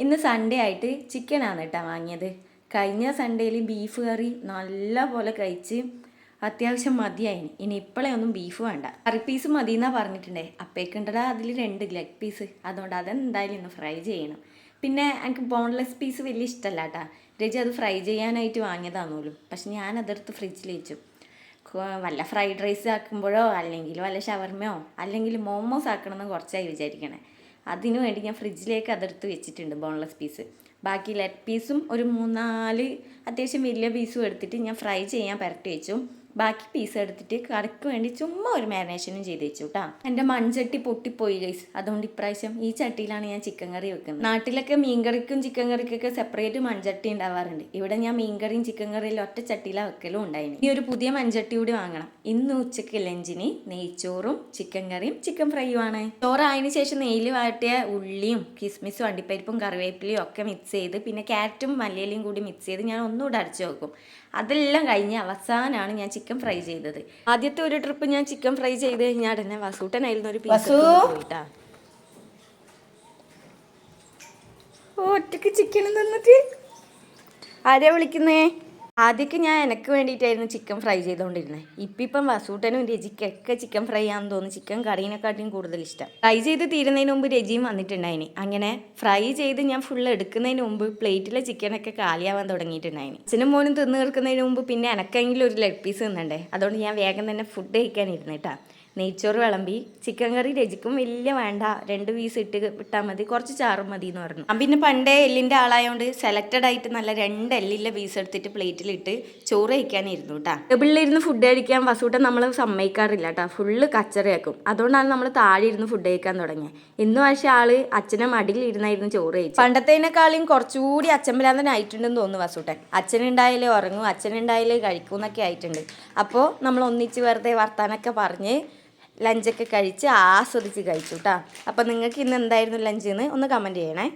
ഇന്ന് സൺഡേ ആയിട്ട് ചിക്കനാണ് കേട്ടോ വാങ്ങിയത്. കഴിഞ്ഞ സൺഡേയിൽ ബീഫ് കറി നല്ല പോലെ കഴിച്ച് അത്യാവശ്യം മതിയായിന്. ഇനി ഇപ്പോഴേ ഒന്നും ബീഫ് വേണ്ട, കറി പീസ് മതി എന്നാ പറഞ്ഞിട്ടുണ്ടേ. അപ്പേക്കുണ്ടടാ അതിൽ 2 ലെഗ് പീസ്, അതുകൊണ്ട് അതെന്തായാലും ഇന്ന് ഫ്രൈ ചെയ്യണം. പിന്നെ എനിക്ക് ബോൺലെസ് പീസ് വലിയ ഇഷ്ടമല്ല കേട്ടാ. രജി അത് ഫ്രൈ ചെയ്യാനായിട്ട് വാങ്ങിയതാണോലും, പക്ഷെ ഞാൻ അതെടുത്ത് ഫ്രിഡ്ജിൽ വെച്ചു. വല്ല ഫ്രൈഡ് റൈസ് ആക്കുമ്പോഴോ അല്ലെങ്കിൽ വല്ല ഷവർമയോ അല്ലെങ്കിൽ മോമോസ് ആക്കണമെന്ന് കുറച്ചായി വിചാരിക്കണേ. അതിനു വേണ്ടി ഞാൻ ഫ്രിഡ്ജിലേക്ക് അതെടുത്ത് വെച്ചിട്ടുണ്ട് ബോൺലെസ് പീസ്. ബാക്കി ലെഗ് പീസും ഒരു 3-4 അത്യാവശ്യം വലിയ പീസും എടുത്തിട്ട് ഞാൻ ഫ്രൈ ചെയ്യാൻ പുരട്ടി വെച്ചു. ബാക്കി പീസ് എടുത്തിട്ട് കറിക്ക് വേണ്ടി ചുമ്മാ ഒരു മാരിനേഷനും ചെയ്ത് വെച്ചു കേട്ടോ. എൻ്റെ മൺചട്ടി പൊട്ടിപ്പോയി ഗൈസ്, അതുകൊണ്ട് ഇപ്രാവശ്യം ഈ ചട്ടിയിലാണ് ഞാൻ ചിക്കൻ കറി വെക്കുന്നത്. നാട്ടിലൊക്കെ മീൻകറിക്കും ചിക്കൻ കറിക്കൊക്കെ സെപ്പറേറ്റ് മൺചട്ടി ഉണ്ടാവാറുണ്ട്. ഇവിടെ ഞാൻ മീൻകറിയും ചിക്കൻ കറിയും ഒറ്റ ചട്ടിയിലാണ് വെക്കലും ഉണ്ടായിരുന്നു. ഇനി ഒരു പുതിയ മൺചട്ടി കൂടി വാങ്ങണം. ഇന്ന് ഉച്ചയ്ക്ക് ലഞ്ചിന് നെയ്ച്ചോറും ചിക്കൻ കറിയും ചിക്കൻ ഫ്രൈയുമാണ്. ചോറായതിനു ശേഷം നെയ്യിൽ വാട്ടിയ ഉള്ളിയും കിസ്മിസും അണ്ടിപ്പരിപ്പും കറിവേപ്പിലയും ഒക്കെ മിക്സ് ചെയ്ത് പിന്നെ ക്യാരറ്റും മല്ലിയിലയും കൂടി മിക്സ് ചെയ്ത് ഞാൻ ഒന്നുകൂടെ അടച്ചു വെക്കും. അതെല്ലാം കഴിഞ്ഞ് അവസാനമാണ് ഞാൻ ചിക്കൻ ഫ്രൈ ചെയ്തത്. ആദ്യത്തെ ഒരു ട്രിപ്പ് ഞാൻ ചിക്കൻ ഫ്രൈ ചെയ്ത് കഴിഞ്ഞാൽ തന്നെ വസൂട്ടനായിരുന്നു ഒരു പീസ് പോയിട്ടാ. ഒറ്റക്ക് ചിക്കൻ തന്നിട്ട് ആരെയാ വിളിക്കുന്നേ? ആദ്യമൊക്കെ ഞാൻ എനിക്ക് വേണ്ടിയിട്ടായിരുന്നു ചിക്കൻ ഫ്രൈ ചെയ്തുകൊണ്ടിരുന്നത്. ഇപ്പം വസൂട്ടനും രജിക്കൊക്കെ ചിക്കൻ ഫ്രൈ ആണെന്ന് തോന്നുന്നു. ചിക്കൻ കറീനെക്കാട്ടിയും കൂടുതൽ ഇഷ്ടം. ഫ്രൈ ചെയ്ത് തീരുന്നതിന് മുമ്പ് രജിയും വന്നിട്ടുണ്ടായിന്. അങ്ങനെ ഫ്രൈ ചെയ്ത് ഞാൻ ഫുള്ള് എടുക്കുന്നതിന് മുമ്പ് പ്ലേറ്റിലെ ചിക്കനൊക്കെ കാലിയാവാൻ തുടങ്ങിയിട്ടുണ്ടായിന്. അച്ഛനും മോനും തിന്ന് തീർക്കുന്നതിന് മുമ്പ് പിന്നെ എനക്കെങ്കിലും ഒരു ലെഗ് പീസ് തിന്നണ്ടേ, അതുകൊണ്ട് ഞാൻ വേഗം തന്നെ ഫുഡ് കഴിക്കാനിരുന്നിട്ടാ. നെയ്ച്ചോറ് വിളമ്പി, ചിക്കൻ കറി രജിക്കും വലിയ വേണ്ട, 2 പീസ് ഇട്ട് വിട്ടാൽ മതി, കുറച്ച് ചാറും മതി എന്ന് പറഞ്ഞു. പിന്നെ പണ്ടേ എല്ലിൻ്റെ ആളായതുകൊണ്ട് സെലക്റ്റഡ് ആയിട്ട് നല്ല 2 എല്ലിൻ്റെ പീസ് എടുത്തിട്ട് പ്ലേറ്റിലിട്ട് ചോറ് കഴിക്കാനിരുന്നു കേട്ടോ. ടേബിളിലിരുന്ന് ഫുഡ് കഴിക്കാൻ വസൂട്ടൻ നമ്മൾ സമ്മതിക്കാറില്ല കേട്ടോ, ഫുള്ള് കച്ചറയാക്കും. അതുകൊണ്ടാണ് നമ്മൾ താഴെ ഇരുന്ന് ഫുഡ് കഴിക്കാൻ തുടങ്ങിയത്. ഇന്ന് പക്ഷേ ആള് അച്ഛനെ മടിയിലിരുന്നായിരുന്നു ചോറ് കഴിച്ചു. പണ്ടത്തേനേക്കാളും കുറച്ചുകൂടി അച്ഛൻപിലാന്തനായിട്ടുണ്ടെന്ന് തോന്നുന്നു വസൂട്ടൻ. അച്ഛനുണ്ടായാലേ ഉറങ്ങും, അച്ഛനുണ്ടായാലേ കഴിക്കും എന്നൊക്കെ ആയിട്ടുണ്ട്. അപ്പോൾ നമ്മൾ ഒന്നിച്ച് വെറുതെ വർത്താനൊക്കെ പറഞ്ഞ് ലഞ്ചൊക്കെ കഴിച്ച് ആസ്വദിച്ച് കഴിച്ചു കേട്ടോ. അപ്പോൾ നിങ്ങൾക്ക് ഇന്ന് എന്തായിരുന്നു ലഞ്ച് എന്ന് ഒന്ന് കമൻറ്റ് ചെയ്യണേ.